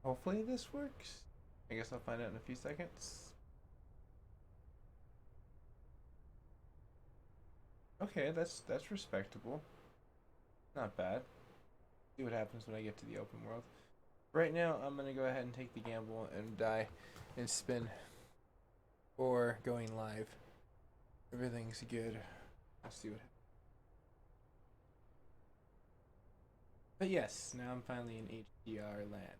Hopefully this works. I guess I'll find out in a few seconds. Okay, that's respectable. Not bad. See what happens when I get to the open world. Right now, I'm gonna go ahead and take the gamble and die and spin or going live. Everything's good. Let's see what happens. But yes, now I'm finally in HDR land.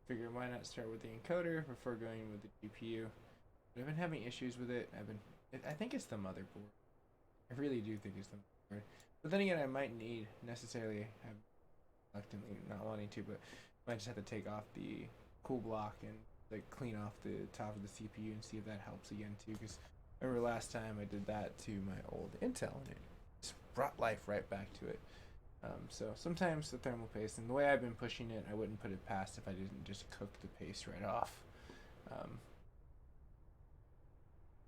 Figure why not start with the encoder before going with the GPU. I've been having issues with it. I think it's the motherboard. I really do think it's the motherboard. But then again, I might need necessarily have reluctantly not wanting to, but might just have to take off the cool block and like clean off the top of the CPU and see if that helps again too. Because remember last time I did that to my old Intel and it just brought life right back to it. So sometimes the thermal paste, and the way I've been pushing it, I wouldn't put it past if I didn't just cook the paste right off. Um,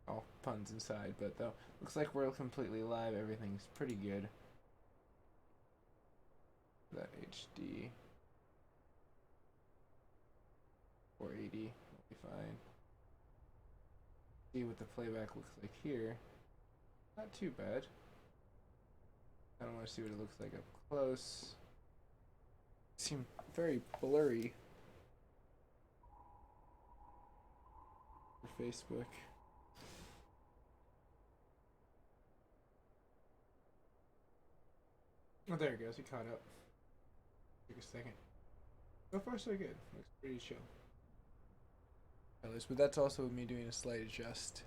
all puns inside, but though looks like we're completely live. Everything's pretty good. That HD 480 will be fine. See what the playback looks like here. Not too bad. I don't want to see what it looks like up close. Seem very blurry for Facebook. Oh, there it goes. He caught up. Took a second. So far, so good. Looks pretty chill. But that's also me doing a slight adjust.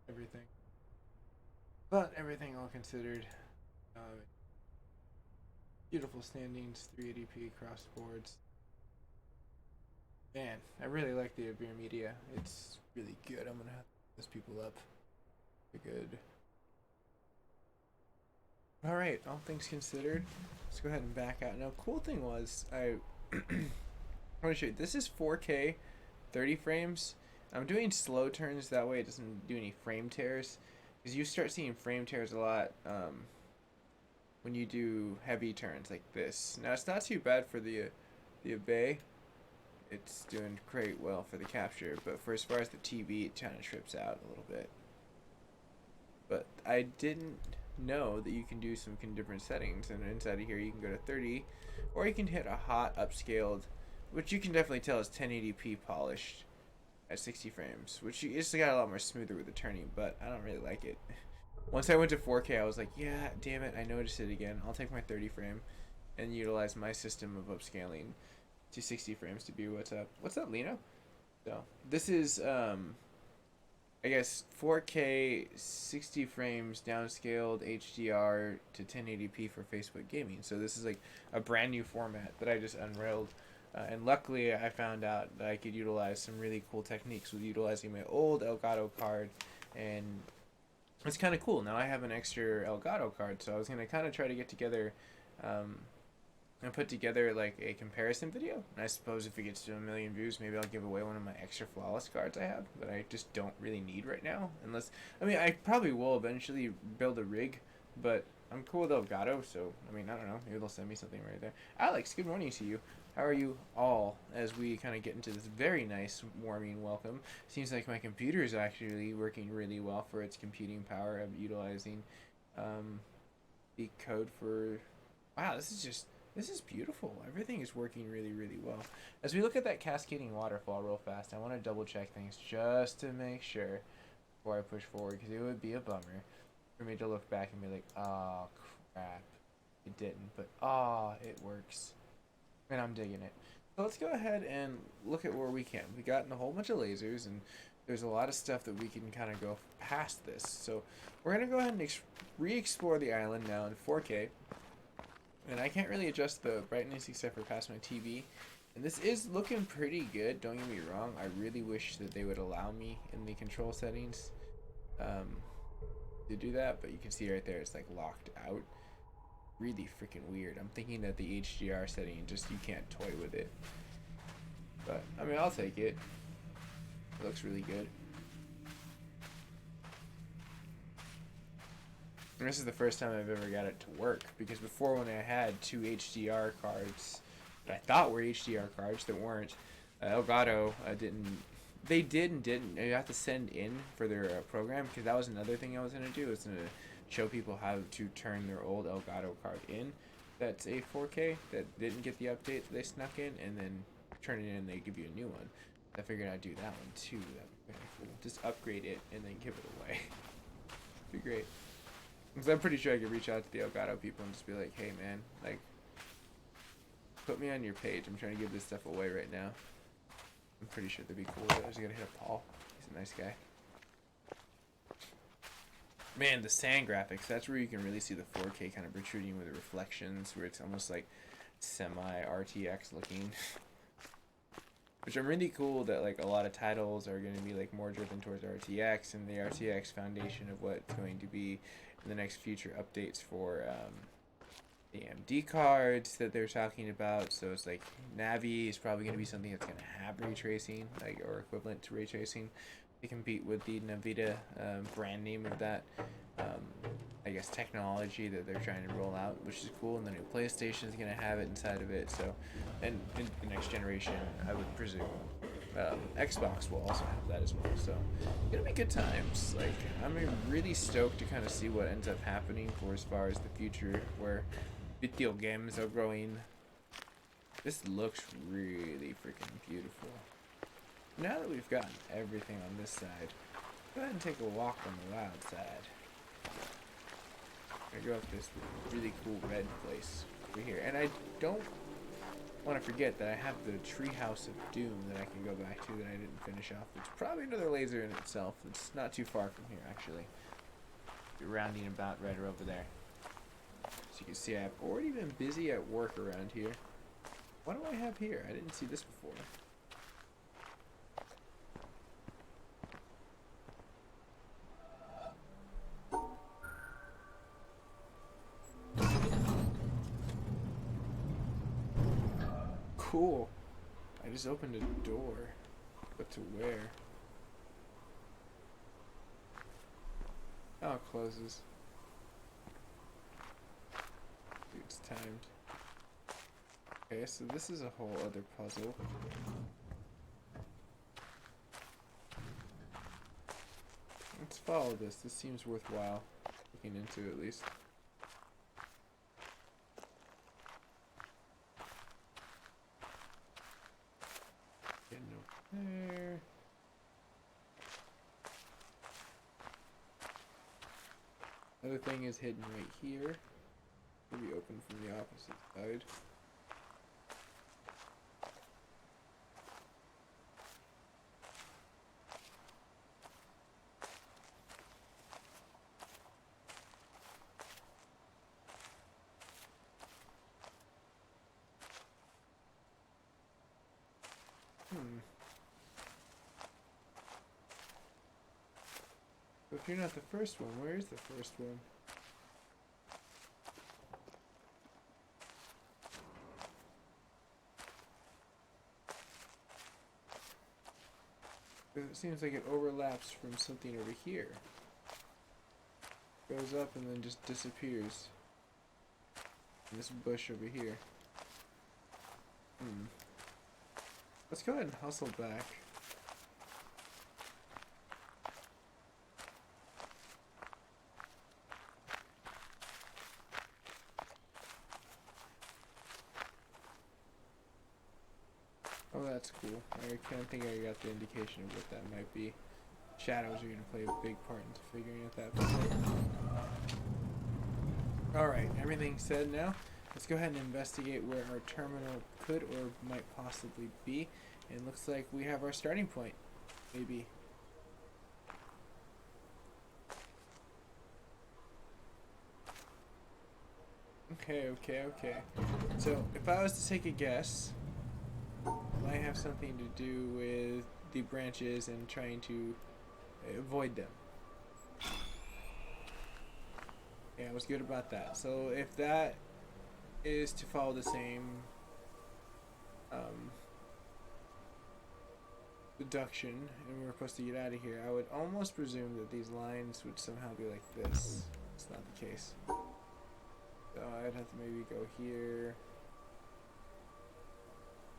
Everything. But everything all considered. Beautiful standings, 380p cross boards. Man, I really like the Avir Media. It's really good. I'm gonna have to those people up. Good. Alright, all things considered, let's go ahead and back out. Now, cool thing was, I want to show you, this is 4K, 30 frames. I'm doing slow turns, that way it doesn't do any frame tears. Because you start seeing frame tears a lot when you do heavy turns like this. Now, it's not too bad for the Obey. It's doing great well for the capture, but for as far as the TV, it kind of trips out a little bit. But I didn't know that you can do some different settings, and inside of here you can go to 30, or you can hit a hot upscaled, which you can definitely tell is 1080p polished at 60 frames, which it's got a lot more smoother with the turning, but I don't really like it. Once I went to 4K, I was like, yeah, damn it, I noticed it again. I'll take my 30 frame and utilize my system of upscaling to 60 frames to be what's up. What's up, Lino? So this is I guess 4K 60 frames downscaled HDR to 1080p for Facebook gaming. So this is like a brand new format that I just unrailed. And luckily I found out that I could utilize some really cool techniques with utilizing my old Elgato card, and it's kind of cool. Now I have an extra Elgato card, so I was going to kind of try to get together and put together like a comparison video. And I suppose if it gets to 1 million views, maybe I'll give away one of my extra flawless cards I have that I just don't really need right now. Unless, I mean, I probably will eventually build a rig, but I'm cool with Elgato, so I mean, I don't know. Maybe they'll send me something right there. Alex, good morning to you. How are you all as we kind of get into this very nice warming welcome? Seems like my computer is actually working really well for its computing power of utilizing the code for. Wow, this is beautiful. Everything is working really, really well. As we look at that cascading waterfall real fast, I want to double check things just to make sure before I push forward, because it would be a bummer for me to look back and be like, oh crap, it didn't, but oh, it works. And I'm digging it. So let's go ahead and look at where we can. We got a whole bunch of lasers, and there's a lot of stuff that we can kind of go past this. So we're going to go ahead and re-explore the island now in 4K. And I can't really adjust the brightness except for past my TV. And this is looking pretty good, don't get me wrong. I really wish that they would allow me in the control settings to do that. But you can see right there, it's like locked out. Really freaking weird. I'm thinking that the HDR setting, just you can't toy with it. But, I mean, I'll take it. It looks really good. This is the first time I've ever got it to work, because before when I had two HDR cards that I thought were HDR cards that weren't. Elgato didn't. They did and didn't. You have to send in for their program, because that was another thing I was gonna do. Was gonna show people how to turn their old Elgato card in. That's a 4K that didn't get the update that they snuck in, and then turn it in and they give you a new one. I figured I'd do that one too. That'd be very cool. Just upgrade it and then give it away. Be great. Because I'm pretty sure I could reach out to the Elgato people and just be like, hey man, like, put me on your page. I'm trying to give this stuff away right now. I'm pretty sure they'd be cool with it. I just gotta hit up Paul. He's a nice guy. Man, the sand graphics, that's where you can really see the 4K kind of protruding with the reflections, where it's almost like semi-RTX looking. Which I'm really cool that like a lot of titles are going to be like more driven towards RTX, and the RTX foundation of what's going to be in the next future updates for the AMD cards that they're talking about. So it's like Navi is probably going to be something that's going to have ray tracing, like, or equivalent to ray tracing. They compete with the NVIDIA brand name of that, I guess, technology that they're trying to roll out, which is cool. And the new PlayStation is going to have it inside of it. So, and in the next generation, I would presume Xbox will also have that as well. So, it'll be good times. Like, I'm really stoked to kind of see what ends up happening for as far as the future, where video games are growing. This looks really freaking beautiful. Now that we've gotten everything on this side, go ahead and take a walk on the wild side. I go up this really cool red place over here, and I don't want to forget that I have the Treehouse of Doom that I can go back to that I didn't finish off. It's probably another laser in itself. It's not too far from here, actually. You're rounding about right over there. So you can see I've already been busy at work around here. What do I have here? I didn't see this before. Cool. I just opened a door. What to wear? Oh, it closes. Dude, it's timed. Okay, so this is a whole other puzzle. Let's follow this. This seems worthwhile looking into, at least. Getting over there. Other thing is hidden right here. It'll be open from the opposite side. But if you're not the first one, where is the first one? Because it seems like it overlaps from something over here. Goes up and then just disappears. In this bush over here. Let's go ahead and hustle back. Oh, that's cool. I kind of think I got the indication of what that might be. Shadows are going to play a big part into figuring out that puzzle. Alright, everything's said now. Let's go ahead and investigate where our terminal could or might possibly be. And it looks like we have our starting point. Maybe. Okay. So, if I was to take a guess, it might have something to do with the branches and trying to avoid them. Yeah, I was good about that. So if that is to follow the same deduction, and we're supposed to get out of here, I would almost presume that these lines would somehow be like this. It's not the case. So I'd have to maybe go here.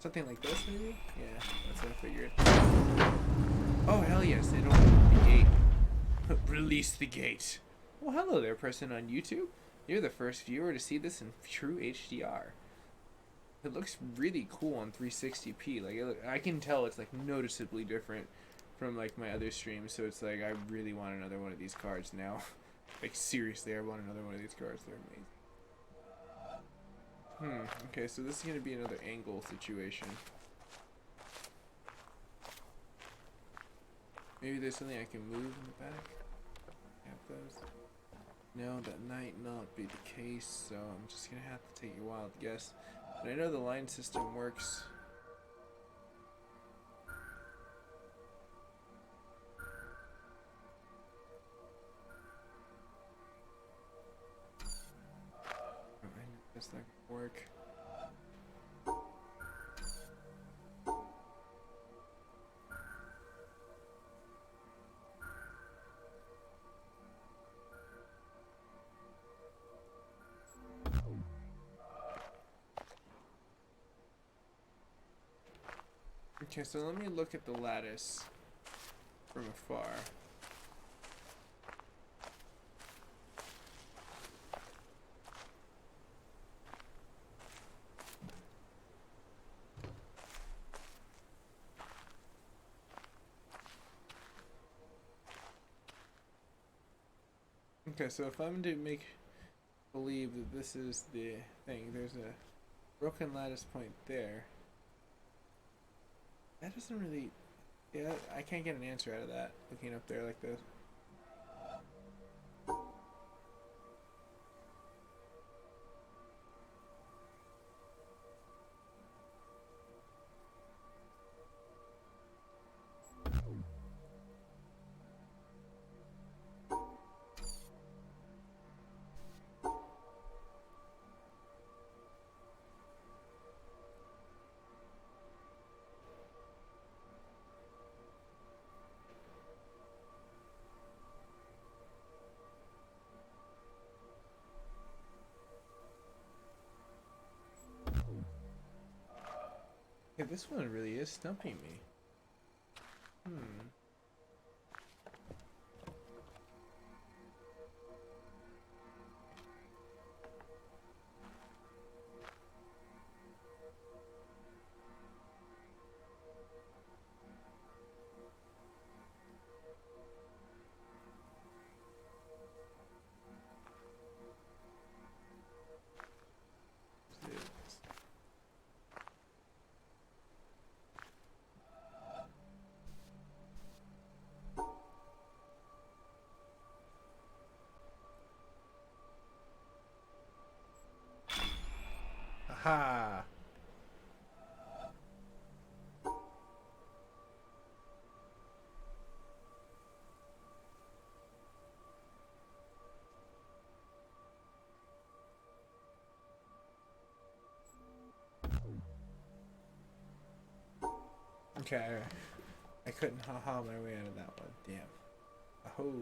Something like this, maybe? Yeah, that's what I figured. Oh, hell yes, they don't open the gate. Release the gate. Well, hello there, person on YouTube. You're the first viewer to see this in true HDR. It looks really cool on 360p. Like, I can tell it's like noticeably different from like my other streams. So it's like I really want another one of these cards now. Like seriously, I want another one of these cards. They're amazing. Okay, so this is gonna be another angle situation. Maybe there's something I can move in the back. Have those. No, that might not be the case. So I'm just gonna have to take a wild guess. But I know the line system works. I guess that could work. Okay, so let me look at the lattice from afar. Okay, so if I'm to make believe that this is the thing, there's a broken lattice point there. That doesn't really... Yeah, I can't get an answer out of that, looking up there like this. Yeah, this one really is stumping me. Aha! Okay, I couldn't haha my way out of that one. Damn. Oh.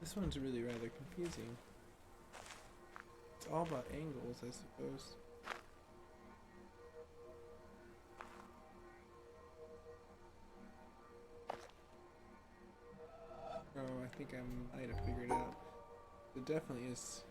This one's really rather confusing. It's all about angles, I suppose. Oh, I think I might have figured it out. It definitely is.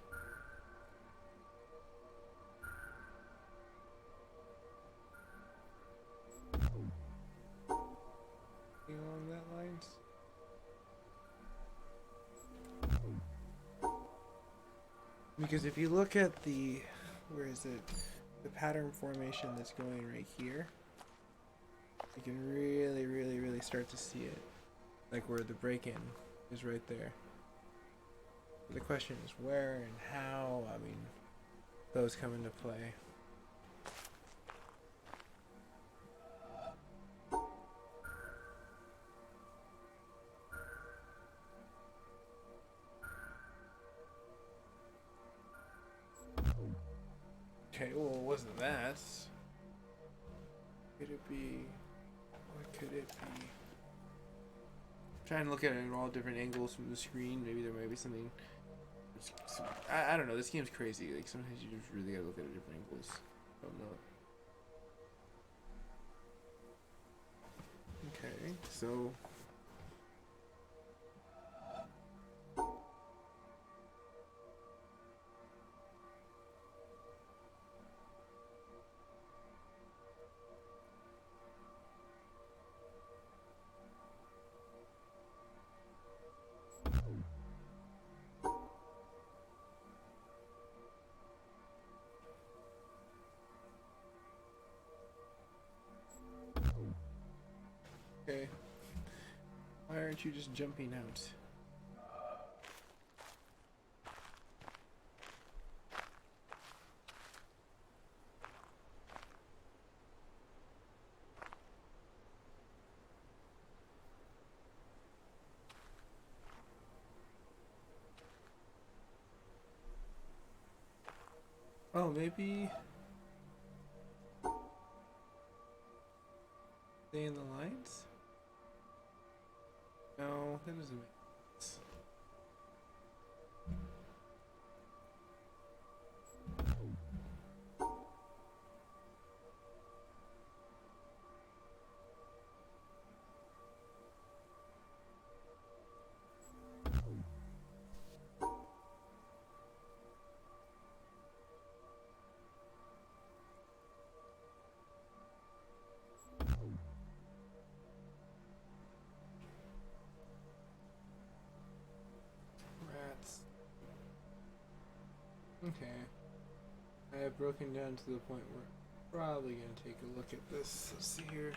Because if you look at the, where is it? The pattern formation that's going right here, you can really, really, really start to see it. Like where the break-in is right there. But the question is where and how, I mean, those come into play. Okay, well, it wasn't that. Could it be? What could it be? Trying to look at it in all different angles from the screen. Maybe there might be something. I don't know. This game's crazy. Like sometimes you just really gotta look at it different angles. I don't know. Okay, so. Okay. Why aren't you just jumping out? Oh, maybe. Stay in the lines? No, that doesn't make sense. Rats. Okay. I have broken down to the point where I'm probably gonna take a look at this. Let's see here.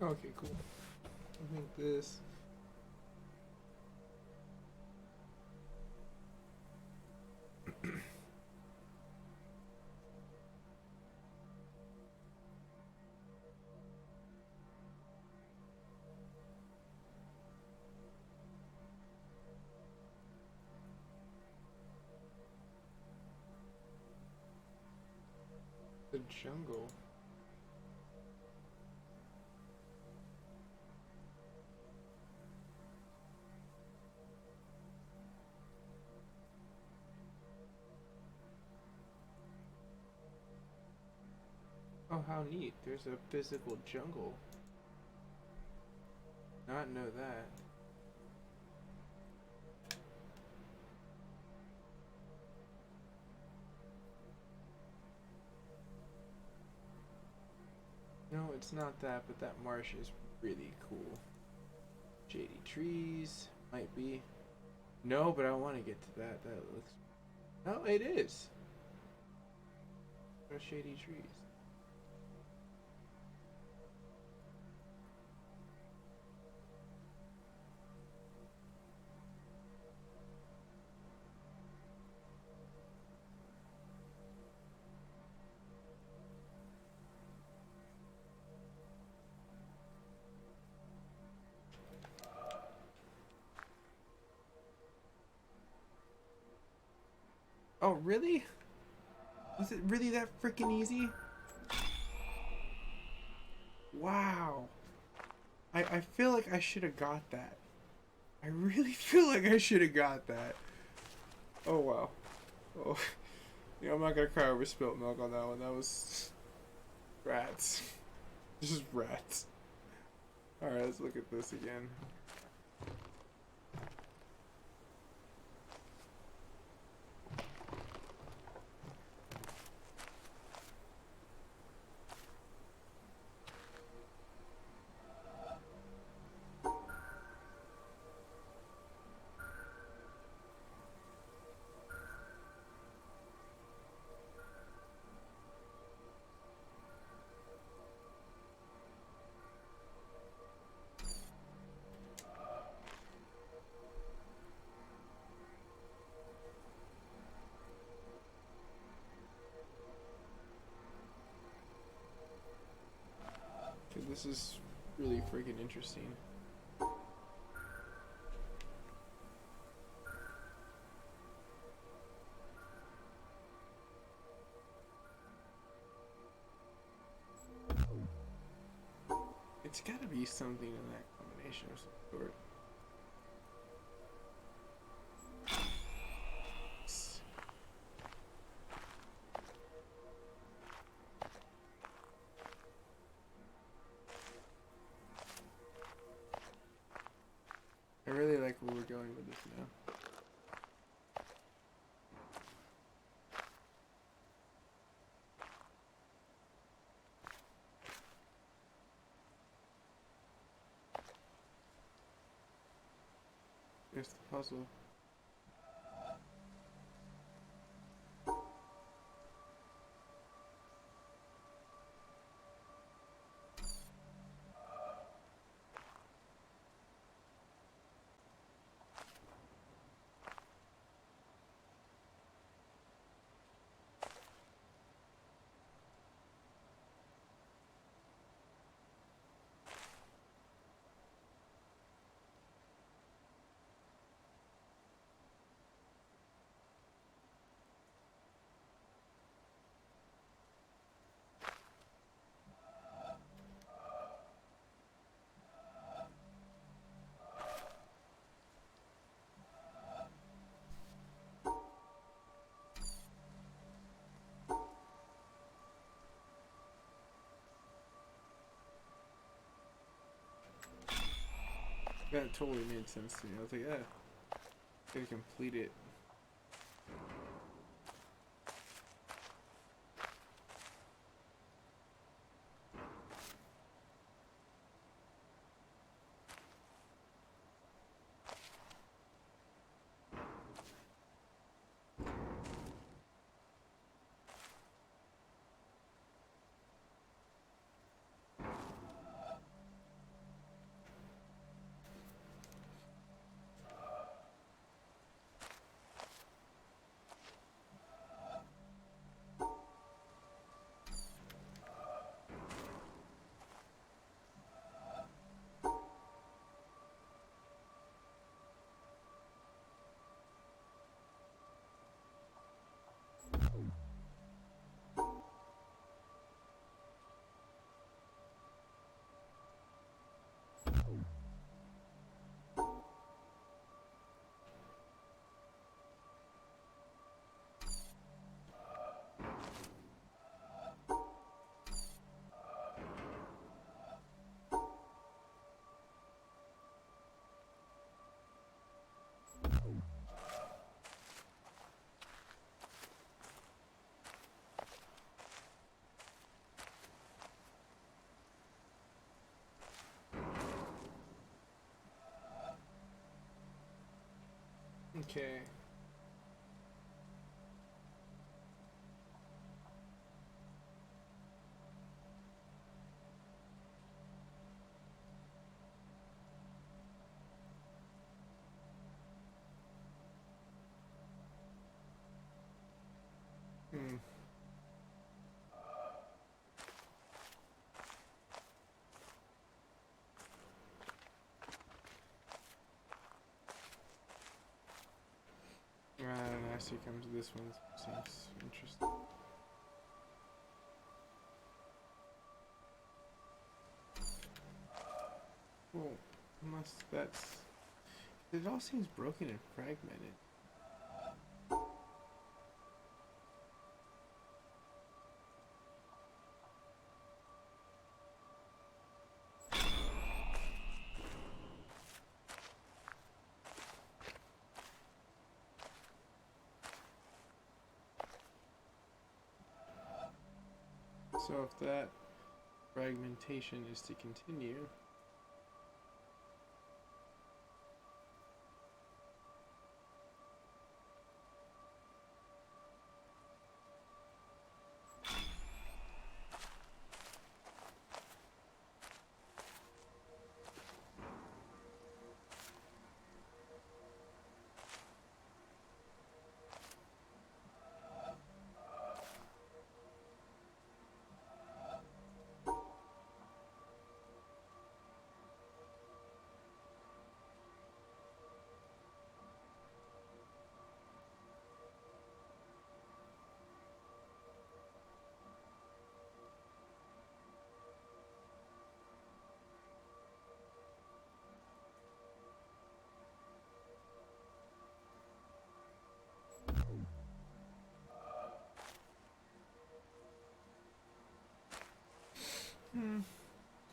Okay, cool. I think this. The jungle. Oh, how neat. There's a physical jungle. Not know that. No, it's not that, but that marsh is really cool. Shady trees, might be. No, but I want to get to that. That looks. Oh, it is. What are shady trees? Oh, really? Was it really that freaking easy? Wow. I feel like I should have got that. I really feel like I should have got that. Oh, wow. Oh, yeah, I'm not gonna cry over spilt milk on that one. That was rats. Just rats. Alright, let's look at this again. Okay, this is really freaking interesting. It's gotta be something in that combination of some sort. I really like where we're going with this now. Here's the puzzle. That totally made sense to me. I was like, yeah, gotta complete it. Okay. Hmm. I don't know. last here comes this one. This seems interesting. Well, unless that's... It all seems broken and fragmented. So if that fragmentation is to continue,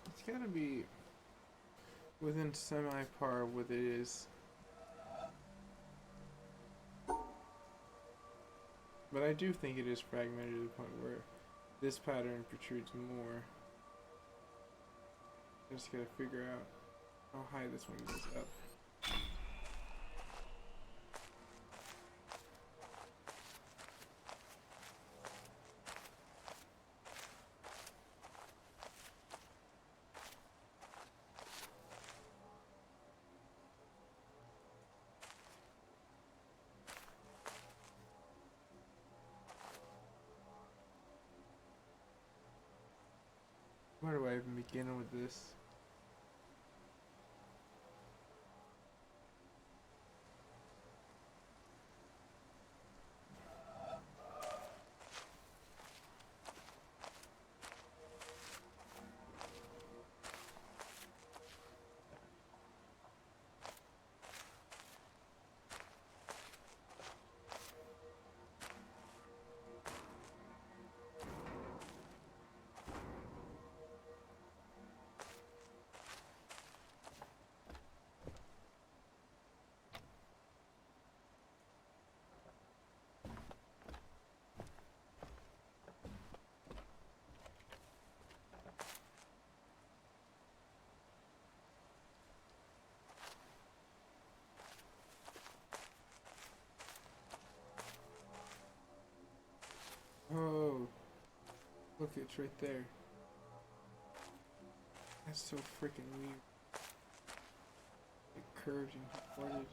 it's gotta be within semi-par with it is. But I do think it is fragmented to the point where this pattern protrudes more. I just gotta figure out how high this one goes up. Where do I even begin with this? Oh, look, it's right there. That's so freaking weird. It curved and contorted.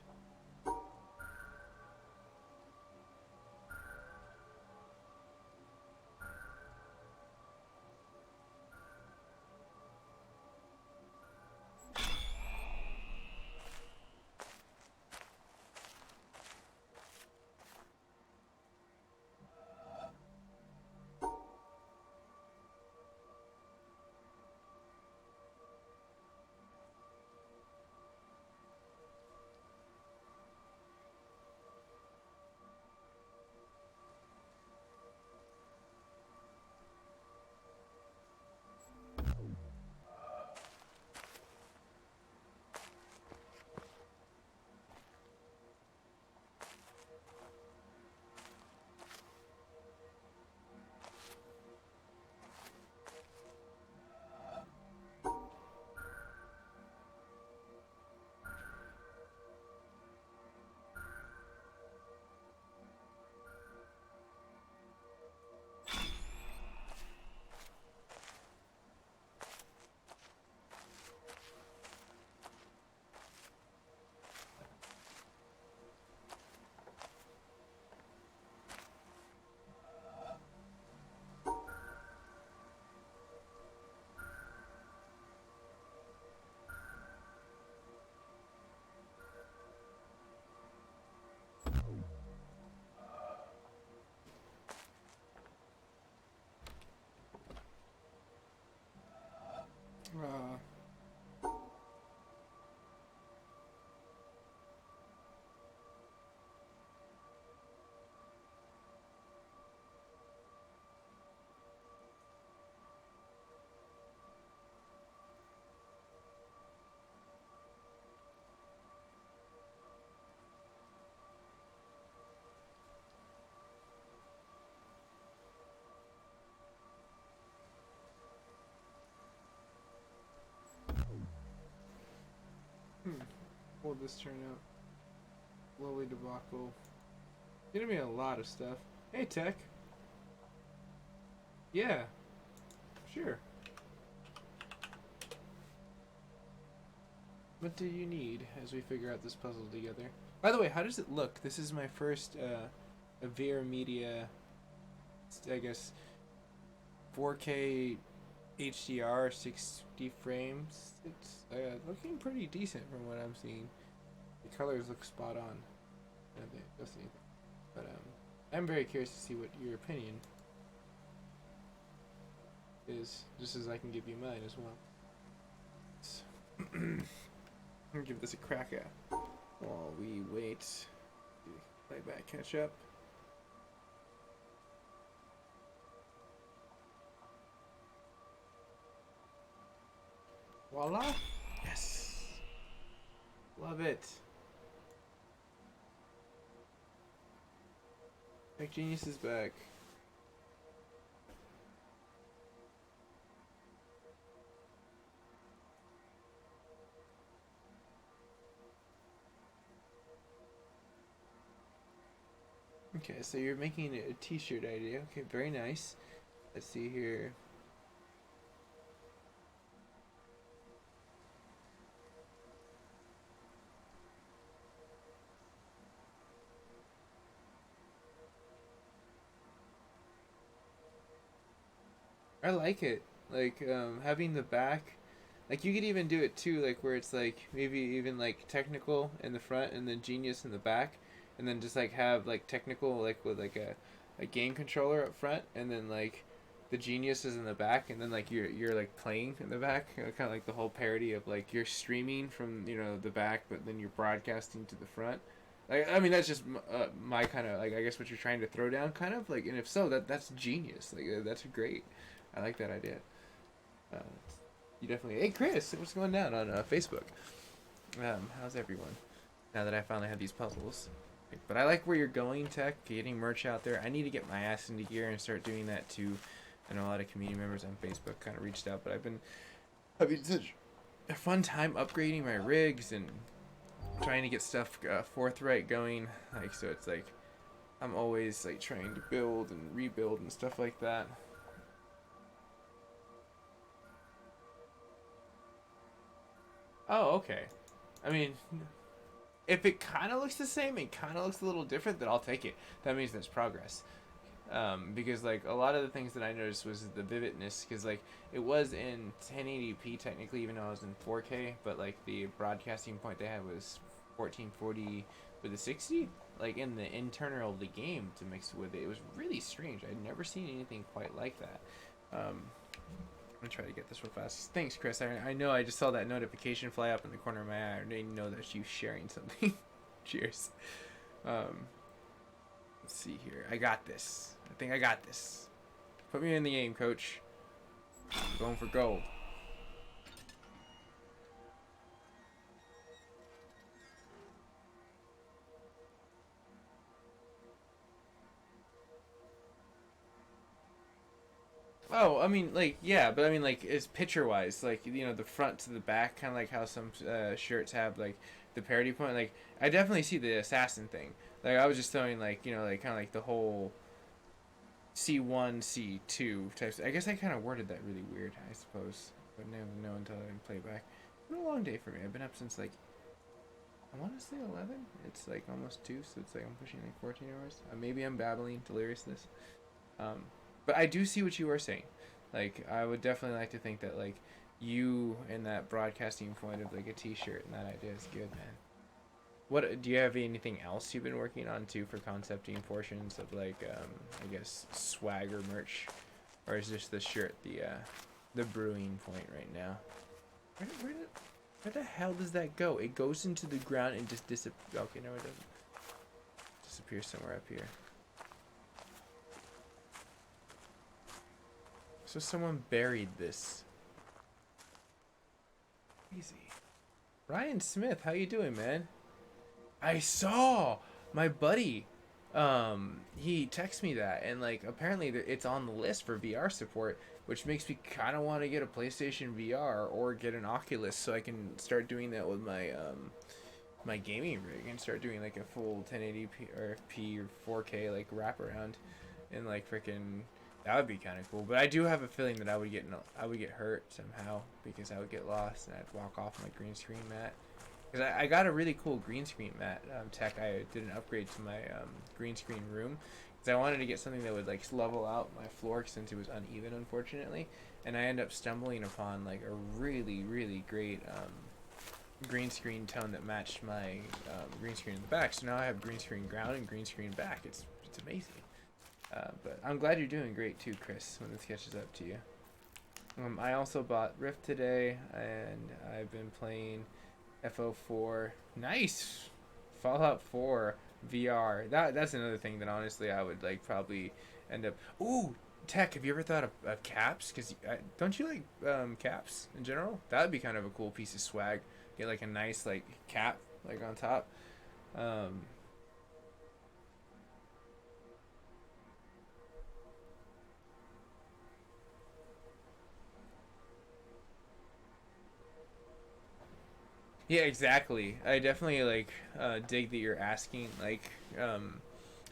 Hmm. Will this turn out? Lovely debacle. Gonna be a lot of stuff. Hey, Tech. Yeah, sure. What do you need as we figure out this puzzle together? By the way, how does it look? This is my first Avere Media, I guess, 4K HDR 60 frames. It's looking pretty decent from what I'm seeing. The colors look spot on. But I'm very curious to see what your opinion is, just as I can give you mine as well. I'm gonna give this a crack at while we wait to playback catch up. Voila! Yes! Love it! Tech Genius is back. Okay, so you're making a t-shirt idea. Okay, very nice. Let's see here. I like it. Like having the back, like you could even do it too, like where it's like maybe even like technical in the front and then genius in the back, and then just like have like technical like with like a game controller up front, and then like the genius is in the back, and then like you're like playing in the back, kind of like the whole parody of like you're streaming from the back, but then you're broadcasting to the front. Like, I mean, that's just my kind of like I guess what you're trying to throw down, kind of like, and if so, that's genius. Like that's great. I like that idea. Uh, you definitely. Hey, Chris, what's going down on Facebook? How's everyone? Now that I finally have these puzzles, but I like where you're going, Tech. Getting merch out there. I need to get my ass into gear and start doing that too. I know a lot of community members on Facebook kind of reached out, but I've been having such a fun time upgrading my rigs and trying to get stuff forthright going. Like, so it's like I'm always like trying to build and rebuild and stuff like that. Oh, okay. I mean, if it kind of looks the same and kind of looks a little different, then I'll take it. That means there's progress. Because like a lot of the things that I noticed was the vividness, because like it was in 1080p technically, even though I was in 4K, but like the broadcasting point they had was 1440 with a 60, like in the internal of the game to mix with it. It was really strange. I'd never seen anything quite like that. I'm gonna try to get this real fast. Thanks, Chris. I know I just saw that notification fly up in the corner of my eye. I didn't know that you sharing something. Cheers. Let's see here. I got this. I think I got this. Put me in the game, coach. I'm going for gold. Oh, I mean, like, yeah, but I mean, like, it's picture-wise, like, the front to the back, kind of like how some shirts have, like, the parody point. Like, I definitely see the assassin thing. Like, I was just throwing, like, like, kind of like the whole C1, C2 types. I guess I kind of worded that really weird, I suppose. But never know until I play back. It's been a long day for me. I've been up since, like, I want to say 11. It's, like, almost 2, so it's, like, I'm pushing, like, 14 hours. Maybe I'm babbling deliriousness. Um, but I do see what you are saying. Like, I would definitely like to think that, like, you and that broadcasting point of, like, a t-shirt and that idea is good, man. What, do you have anything else you've been working on, too, for concepting portions of, like, I guess, swagger merch? Or is just the shirt the brewing point right now? Where the hell does that go? It goes into the ground and just disappears. Okay, no, it doesn't. Disappears somewhere up here. So someone buried this. Easy. Ryan Smith, how you doing, man? I saw my buddy, He texted me that, and like apparently it's on the list for VR support, which makes me kind of want to get a PlayStation VR or get an Oculus so I can start doing that with my gaming rig and start doing like a full 1080p or P or 4K like wraparound, and like freaking that would be kind of cool. But I do have a feeling that I would get hurt somehow because I would get lost and I'd walk off my green screen mat. Because I got a really cool green screen mat tech. I did an upgrade to my green screen room because I wanted to get something that would like level out my floor since it was uneven, unfortunately. And I ended up stumbling upon like a really great green screen tone that matched my green screen in the back. So now I have green screen ground and green screen back. It's amazing. But I'm glad you're doing great too, Chris, when this catches up to you. I also bought Rift today, and I've been playing FO4. Nice! Fallout 4 VR. That's another thing that honestly I would like probably end up... Ooh! Tech, have you ever thought of caps? Because don't you like caps in general? That would be kind of a cool piece of swag. Get like a nice like cap like on top. Um, Yeah, exactly. I definitely like dig that you're asking like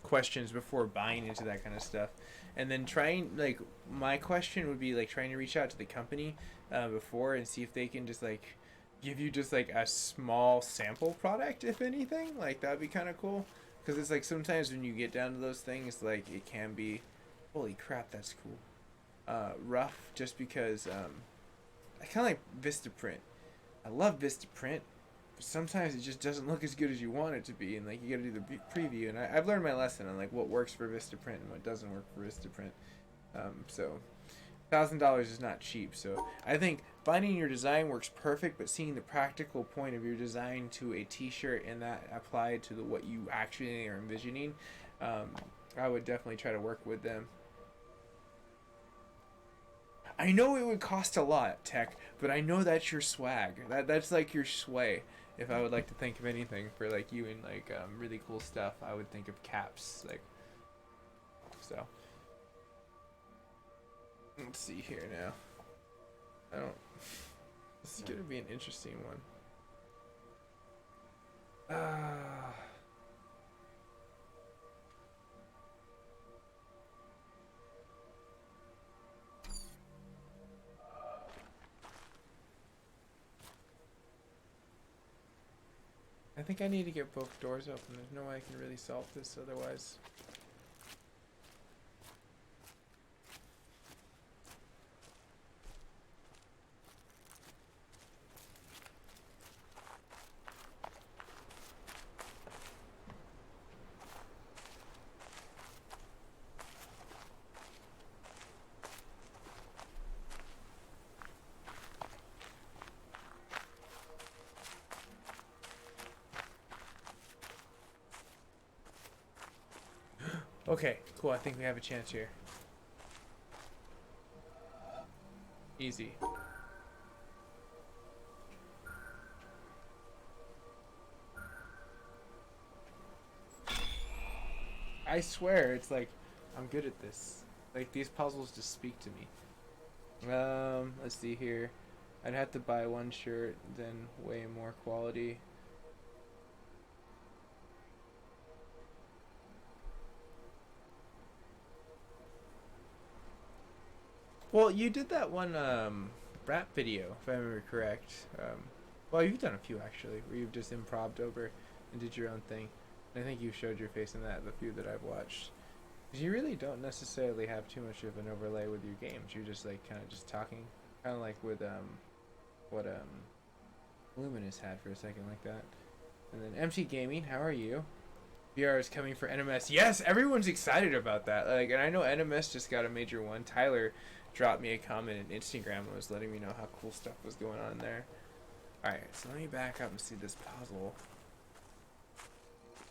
questions before buying into that kind of stuff, and then trying like my question would be like trying to reach out to the company before and see if they can just like give you just like a small sample product, if anything. Like that'd be kind of cool because it's like sometimes when you get down to those things, like it can be, holy crap, that's cool. Rough just because I kind of like Vistaprint. I love Vistaprint, but sometimes it just doesn't look as good as you want it to be, and like you got to do the preview. And I've learned my lesson on like what works for Vistaprint and what doesn't work for Vistaprint. So $1,000 is not cheap. So I think finding your design works perfect, but seeing the practical point of your design to a T-shirt and that applied to what you actually are envisioning, I would definitely try to work with them. I know it would cost a lot, Tech, but I know that's your swag. That's like your sway. If I would like to think of anything for like you and like really cool stuff, I would think of caps. Like so. Let's see here now. I don't. This is gonna be an interesting one. I think I need to get both doors open. There's no way I can really solve this otherwise. Okay, cool. I think we have a chance here. Easy. I swear, it's like I'm good at this. Like these puzzles just speak to me. Let's see here. I'd have to buy one shirt, then way more quality. Well, you did that one rap video, if I remember correct. Well, you've done a few actually, where you've just improv'd over and did your own thing. And I think you showed your face in that, the few that I've watched. 'Cause you really don't necessarily have too much of an overlay with your games. You're just like kind of just talking, kind of like with what Luminous had for a second like that. And then MT Gaming, how are you? VR is coming for NMS. Yes, everyone's excited about that. Like, and I know NMS just got a major one. Tyler dropped me a comment on Instagram and was letting me know how cool stuff was going on there. Alright, so let me back up and see this puzzle.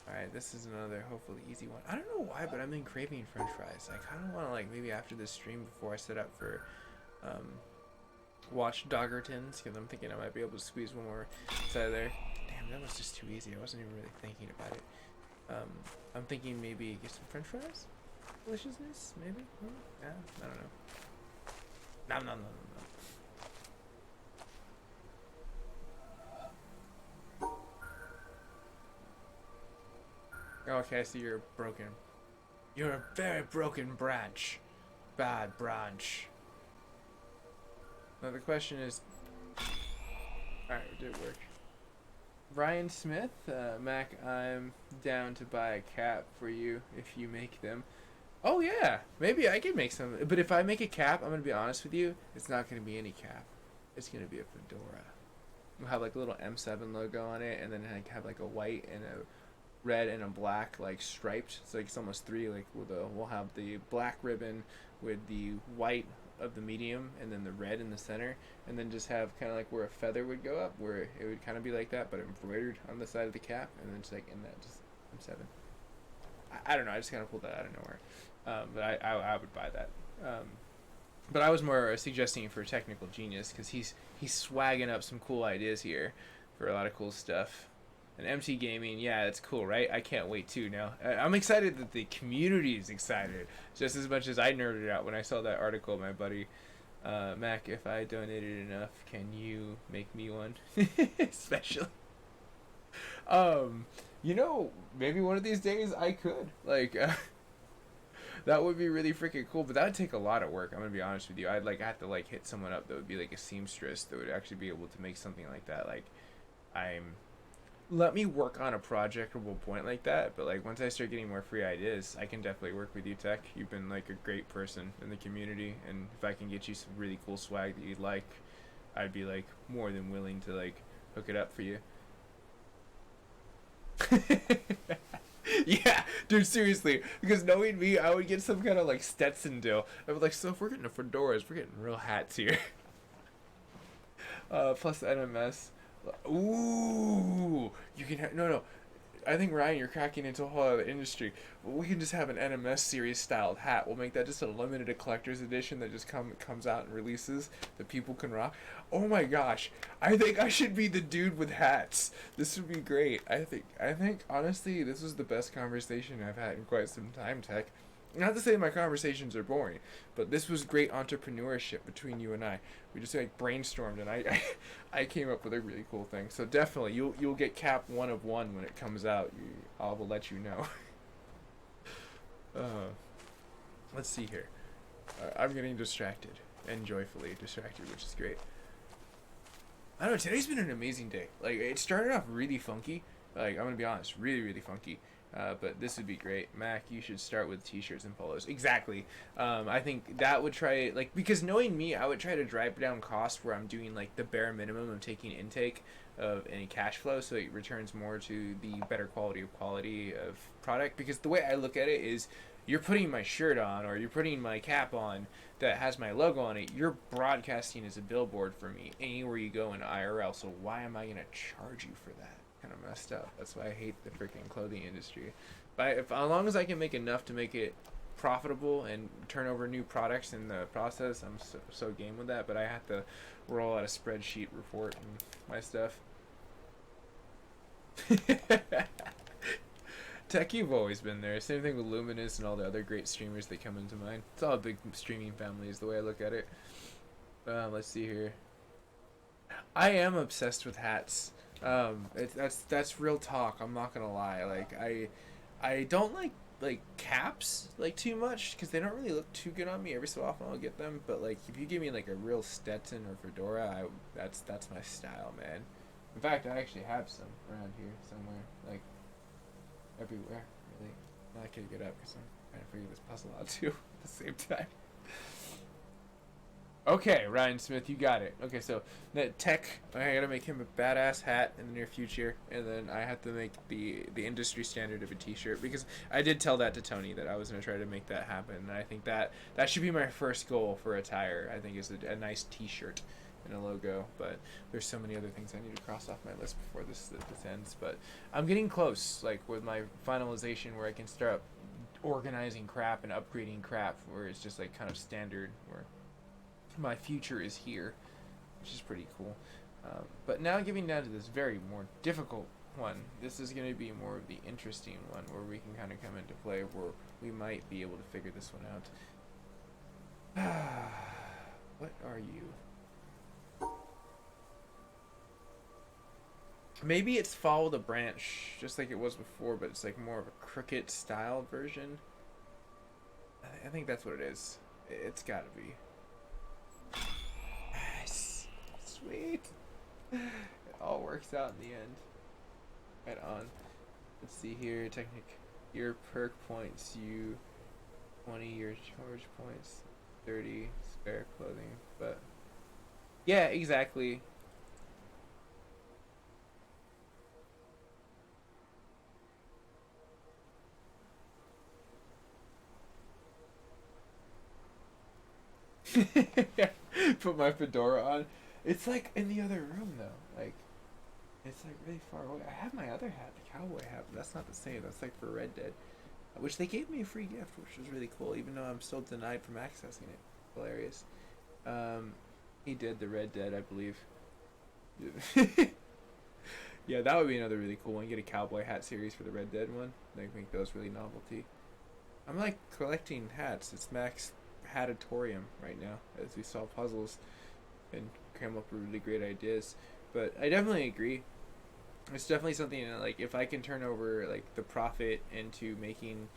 Alright, this is another hopefully easy one. I don't know why, but I've been craving french fries. I kind of want to, like, maybe after this stream before I set up for watch Doggertons, because I'm thinking I might be able to squeeze one more inside of there. Damn, that was just too easy. I wasn't even really thinking about it. Um, I'm thinking maybe get some French fries. Deliciousness, maybe. Yeah, I don't know. No, no, no, no, no. Okay, I see you're broken. You're a very broken branch. Bad branch. Now the question is, alright, it did work. Ryan Smith, Mac, I'm down to buy a cap for you if you make them. Oh yeah, maybe I can make some. But if I make a cap, I'm gonna be honest with you, it's not gonna be any cap. It's gonna be a fedora. We'll have like a little M7 logo on it, and then like have like a white and a red and a black like striped. So like it's almost three. Like we'll have the black ribbon with the white of the medium, and then the red in the center, and then just have kind of like where a feather would go up, where it would kind of be like that, but embroidered on the side of the cap, and then just like in that just M7. I don't know. I just kind of pulled that out of nowhere. But I would buy that. But I was more suggesting for technical genius because he's swagging up some cool ideas here for a lot of cool stuff. And MT Gaming, yeah, that's cool, right? I can't wait too now. I'm excited that the community is excited just as much as I nerded out when I saw that article. My buddy Mac, if I donated enough, can you make me one? Especially. You know, maybe one of these days I could. Like, that would be really freaking cool, but that would take a lot of work. I'm gonna be honest with you. I'd like have to like hit someone up that would be like a seamstress that would actually be able to make something like that. Like, I'm let me work on a projectable point like that. But like once I start getting more free ideas, I can definitely work with you, Tech. You've been like a great person in the community, and if I can get you some really cool swag that you'd like, I'd be like more than willing to like hook it up for you. Yeah, dude, seriously. Because knowing me, I would get some kind of like Stetson deal. I would like, so if we're getting a fedoras, we're getting real hats here. Plus NMS. Ooh, you can have no. I think Ryan, you're cracking into a whole other industry. We can just have an NMS series styled hat. We'll make that just a limited collector's edition that just comes out and releases that people can rock. Oh my gosh, I think I should be the dude with hats. This would be great. I think honestly, this was the best conversation I've had in quite some time, Tech. Not to say my conversations are boring, but this was great entrepreneurship between you and I. We just like brainstormed, and I came up with a really cool thing. So definitely, you'll get Cap 1 of 1 when it comes out. I will let you know. Let's see here. I'm getting distracted and joyfully distracted, which is great. I don't know. Today's been an amazing day. Like it started off really funky. Like I'm gonna be honest, really really funky. But this would be great. Mac, you should start with t-shirts and polos. Exactly. I think that would try, like, because knowing me, I would try to drive down cost where I'm doing, like, the bare minimum of taking intake of any cash flow so it returns more to the better quality of product. Because the way I look at it is you're putting my shirt on or you're putting my cap on that has my logo on it. You're broadcasting as a billboard for me anywhere you go in IRL. So why am I going to charge you for that? Kind of messed up. That's why I hate the freaking clothing industry. But if as long as I can make enough to make it profitable and turn over new products in the process, I'm so game with that. But I have to roll out a spreadsheet report and my stuff. Tech, you've always been there. Same thing with Luminous and all the other great streamers that come into mind. It's all a big streaming family is the way I look at it. Let's see here. I am obsessed with hats. That's real talk. I'm not gonna lie. Like I don't like caps like too much because they don't really look too good on me. Every so often I'll get them, but like if you give me like a real Stetson or fedora, that's my style, man. In fact, I actually have some around here somewhere, like everywhere, really. Now I can't get up because I'm trying to figure this puzzle out too at the same time. Okay, Ryan Smith, you got it. Okay, so that Tech, I gotta make him a badass hat in the near future, and then I have to make the industry standard of a T-shirt because I did tell that to Tony that I was gonna try to make that happen, and I think that should be my first goal for attire. I think is a nice T-shirt and a logo, but there's so many other things I need to cross off my list before this ends. But I'm getting close, like with my finalization, where I can start organizing crap and upgrading crap, where it's just like kind of standard where my future is here, which is pretty cool. But now getting down to this very more difficult one. This is going to be more of the interesting one where we can kind of come into play where we might be able to figure this one out. What are you? Maybe it's follow the branch, just like it was before, but it's like more of a cricket style version. I think that's what it is. It's gotta be. Yes. Sweet. It all works out in the end. Right on. Let's see here. Your perk points. You 20 your charge points. 30 spare clothing. But yeah, exactly. Put my fedora on. It's like in the other room though. Like it's like really far away. I have my other hat, the cowboy hat, but that's not the same. That's like for Red Dead, which they gave me a free gift, which was really cool. Even though I'm still denied from accessing it. Hilarious. He did the Red Dead, I believe. Yeah, that would be another really cool one. Get a cowboy hat series for the Red Dead one. Like make those really novelty. I'm like collecting hats. It's Max Hatatorium right now as we solve puzzles and come up with really great ideas. But I definitely agree. It's definitely something that, like, if I can turn over like the profit into making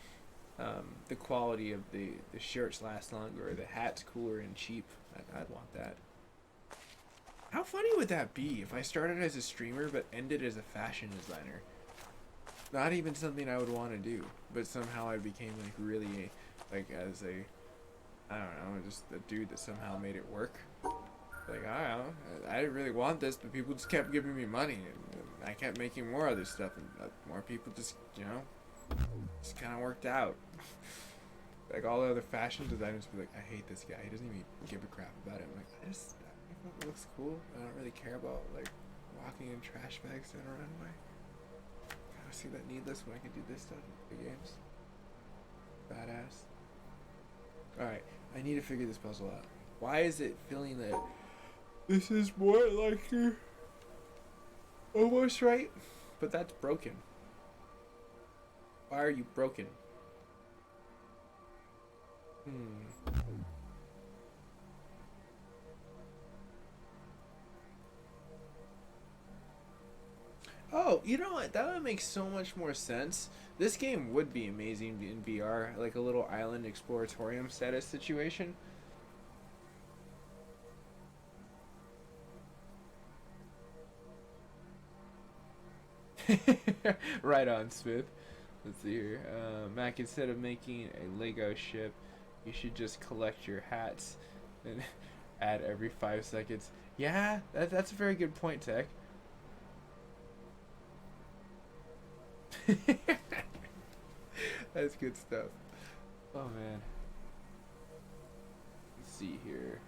the quality of the shirts last longer, or the hats cooler and cheap, I'd want that. How funny would that be if I started as a streamer but ended as a fashion designer? Not even something I would want to do, but somehow I became like really like as a, I don't know, just a dude that somehow made it work. Like, I don't know, I didn't really want this, but people just kept giving me money, and I kept making more other stuff, and more people just, you know, just kind of worked out. Like, all the other fashion designers would be like, I hate this guy, he doesn't even give a crap about it. I'm like, I think it looks cool, I don't really care about, like, walking in trash bags down a runway. I see that needless when I can do this stuff in the games. Badass. Alright, I need to figure this puzzle out. Why is it feeling that this is more like you're almost right, but that's broken? Why are you broken? Oh, you know what? That would make so much more sense. This game would be amazing in VR, like a little island exploratorium status situation. Right on, Smith. Let's see here. Mac, instead of making a Lego ship, you should just collect your hats and add every 5 seconds. Yeah, that's a very good point, Tech. That's good stuff. Oh man. Let's see here.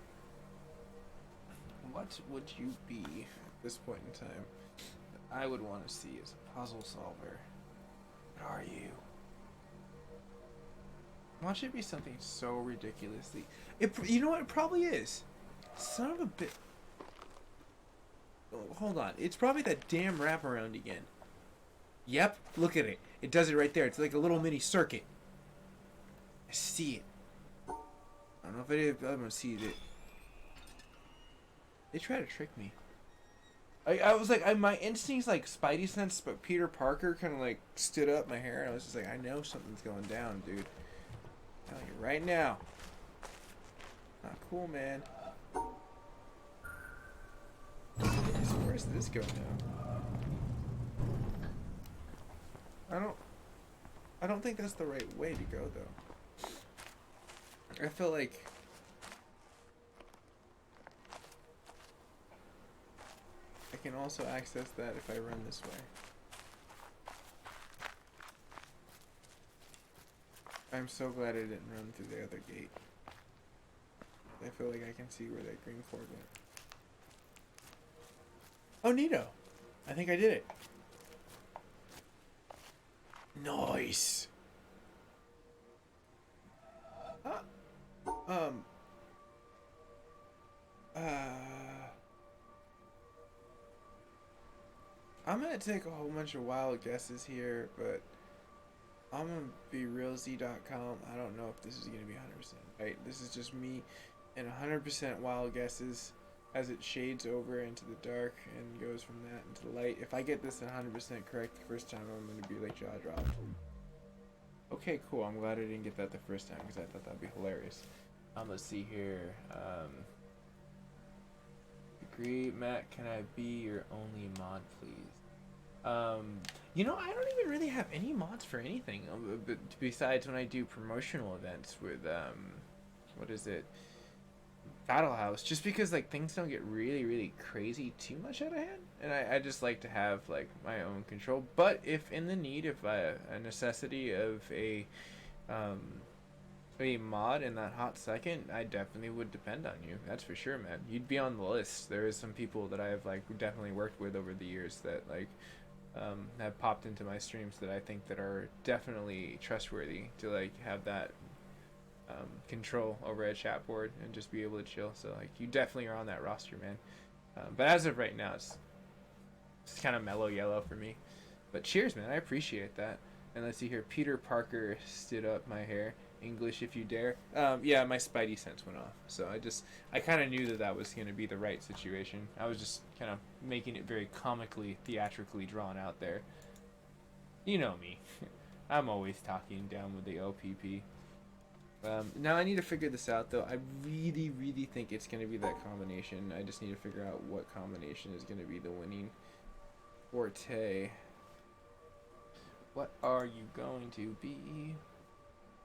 What would you be at this point in time? I would want to see as a puzzle solver. What are you? Watch it be something so ridiculously. You know what? It probably is. Son of a bit. Oh, hold on. It's probably that damn wraparound again. Yep. Look at it. It does it right there. It's like a little mini circuit. I see it. I don't know if I'm gonna see it. They try to trick me. I was like, my instincts like Spidey sense, but Peter Parker kind of like stood up my hair, and I was just like, I know something's going down, dude. I'm telling you right now. Not cool, man. Where's this going now? I don't think that's the right way to go, though. I feel like I can also access that if I run this way. I'm so glad I didn't run through the other gate. I feel like I can see where that green cord went. Oh, neato. I think I did it. Nice. I'm gonna take a whole bunch of wild guesses here, but I'm gonna be realz.com. I don't know if this is gonna be 100% right. This is just me and 100% wild guesses as it shades over into the dark and goes from that into the light. If I get this 100% correct the first time, I'm gonna be like jaw dropped. Okay, cool. I'm glad I didn't get that the first time because I thought that'd be hilarious. Let's see here. Agree, Matt. Can I be your only mod, please? You know, I don't even really have any mods for anything besides when I do promotional events with what is it? Battle House, just because like things don't get really crazy too much out of hand, and I just like to have like my own control. But if in the need, if a necessity of a mod in that hot second, I definitely would depend on you. That's for sure, man. You'd be on the list. There is some people that I have like definitely worked with over the years that like have popped into my streams that I think that are definitely trustworthy to like have that control over a chat board and just be able to chill. So like you definitely are on that roster, man. But as of right now, it's kind of mellow yellow for me. But cheers, man. I appreciate that. And let's see here. Peter Parker stood up my hair. English if you dare. Yeah, my spidey sense went off. So I kind of knew that that was going to be the right situation. I was just kind of making it very comically, theatrically drawn out there. You know me. I'm always talking down with the LPP. Now I need to figure this out though. I really think it's going to be that combination. I just need to figure out what combination is going to be the winning forte. What are you going to be?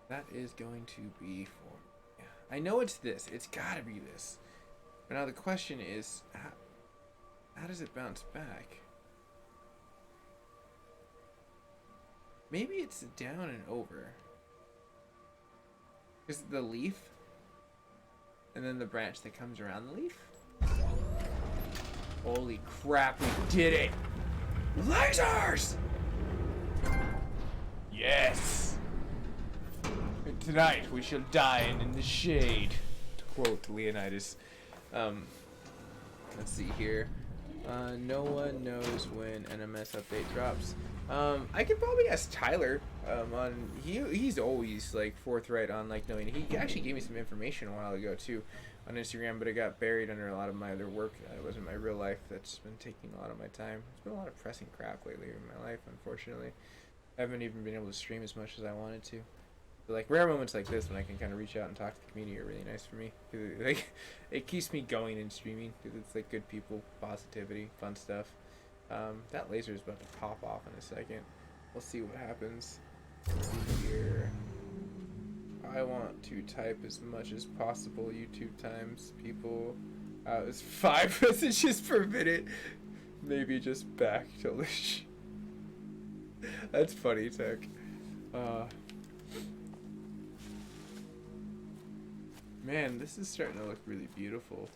That is going to be for... I know it's this. It's got to be this. But now the question is, how does it bounce back? Maybe it's down and over. Is it the leaf? And then the branch that comes around the leaf? Holy crap, we did it! Lasers! Yes! And tonight we shall dine in the shade. To quote Leonidas. Let's see here. No one knows when NMS update drops. I could probably ask Tyler. He's always like forthright on like knowing. He actually gave me some information a while ago too, on Instagram, but it got buried under a lot of my other work. It wasn't my real life that's been taking a lot of my time. There's been a lot of pressing crap lately in my life, unfortunately. I haven't even been able to stream as much as I wanted to. But like rare moments like this when I can kind of reach out and talk to the community are really nice for me. Like it keeps me going in streaming because it's like good people, positivity, fun stuff. That laser is about to pop off in a second. We'll see what happens. Let's see here. I want to type as much as possible YouTube times. People, it's 5 messages per minute. Maybe just back to Lish. That's funny, Tech. Man, this is starting to look really beautiful.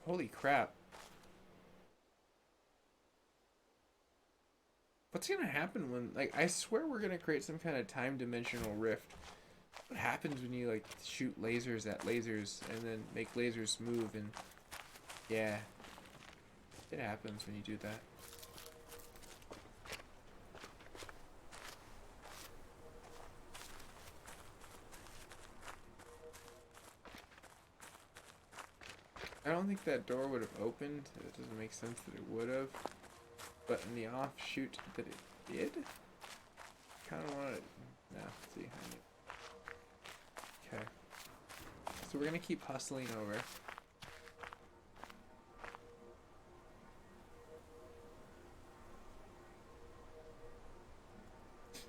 Holy crap. What's gonna happen when, like, I swear we're gonna create some kind of time dimensional rift. What happens when you, like, shoot lasers at lasers and then make lasers move and, yeah. It happens when you do that. I don't think that door would have opened. It doesn't make sense that it would have. But in the offshoot that it did, kind of want to... No, see. Okay. So we're going to keep hustling over.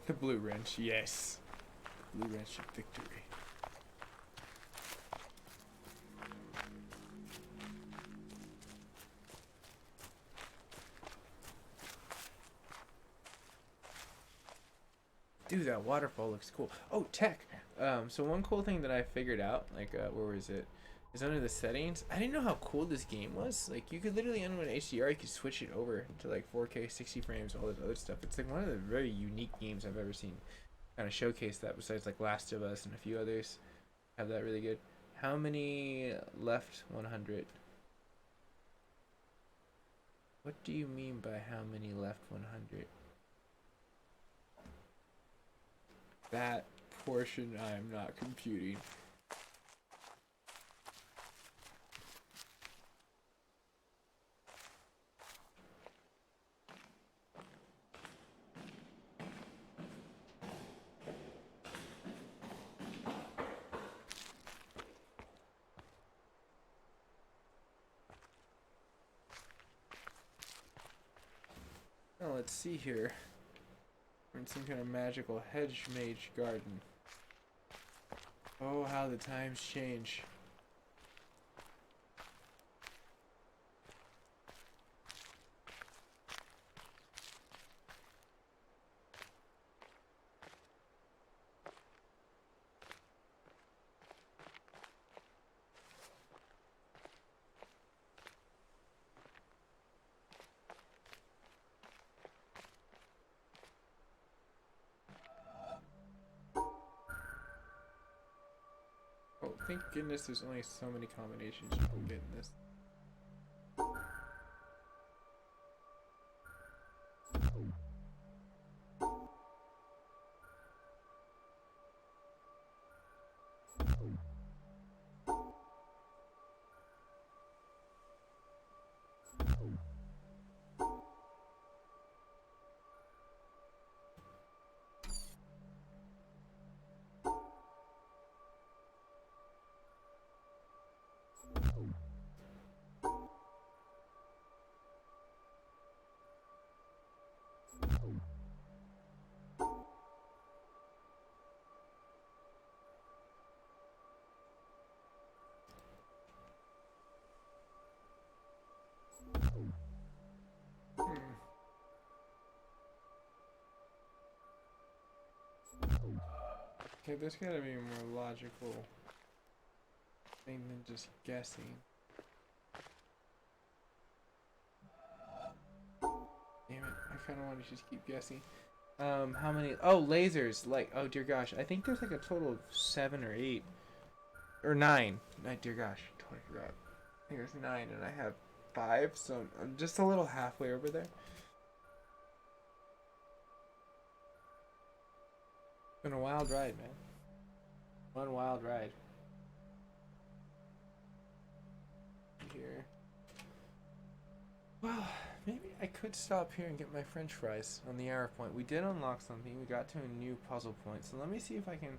The blue wrench, yes. The blue wrench of victory. Dude, that waterfall looks cool. Oh, tech. So one cool thing that I figured out, like, where was it? Is under the settings. I didn't know how cool this game was. Like, you could literally, under an HDR, you could switch it over to, like, 4K, 60 frames, all this other stuff. It's, like, one of the very unique games I've ever seen kind of showcase that, besides, like, Last of Us and a few others have that really good. How many left 100? What do you mean by how many left 100? That portion I am not computing. Oh, let's see here. We're in some kind of magical hedge mage garden. Oh, how the times change. Oh, thank goodness there's only so many combinations you can get in this. Okay, there's gotta be a more logical thing than just guessing. Damn it, I kinda wanna just keep guessing. How many? Oh, lasers! Like, oh dear gosh, I think there's like a total of 7 or 8. Or 9. Dear gosh, totally forgot. I think there's 9 and I have 5, so I'm just a little halfway over there. Been a wild ride, man. One wild ride. Here. Well, maybe I could stop here and get my french fries on the arrow point. We did unlock something. We got to a new puzzle point. So let me see if I can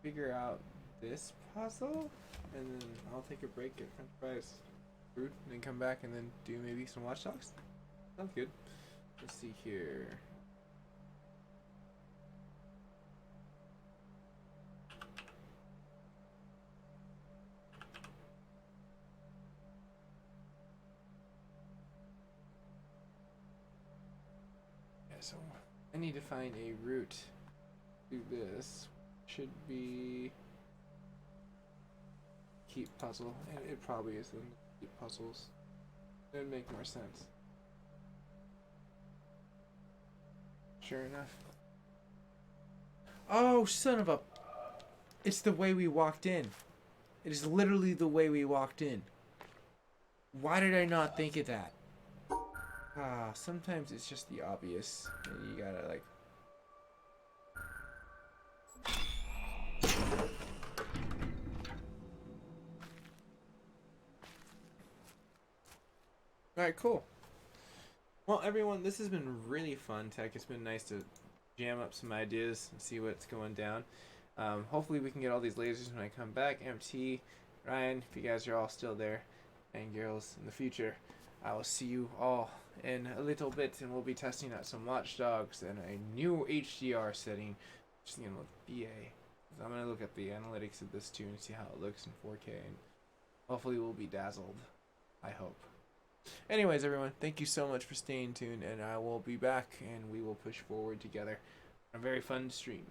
figure out this puzzle. And then I'll take a break, get french fries, fruit, and then come back and then do maybe some Watch Dogs. Sounds good. Let's see here. So I need to find a route to this. Should be keep puzzle, and it probably is in keep puzzles. It would make more sense. Sure enough. Oh, son of a! It's the way we walked in. It is literally the way we walked in. Why did I not think of that? Ah, sometimes it's just the obvious, and you gotta like. Alright, cool. Well, everyone, this has been really fun, Tech. It's been nice to jam up some ideas and see what's going down. Hopefully we can get all these lasers when I come back. MT, Ryan, if you guys are all still there, and girls in the future, I will see you all in a little bit, and we'll be testing out some Watch Dogs and a new HDR setting, which is going to look BA. So I'm going to look at the analytics of this too and see how it looks in 4K, and hopefully we'll be dazzled. I hope. Anyways, everyone, thank you so much for staying tuned, and I will be back, and we will push forward together on a very fun stream.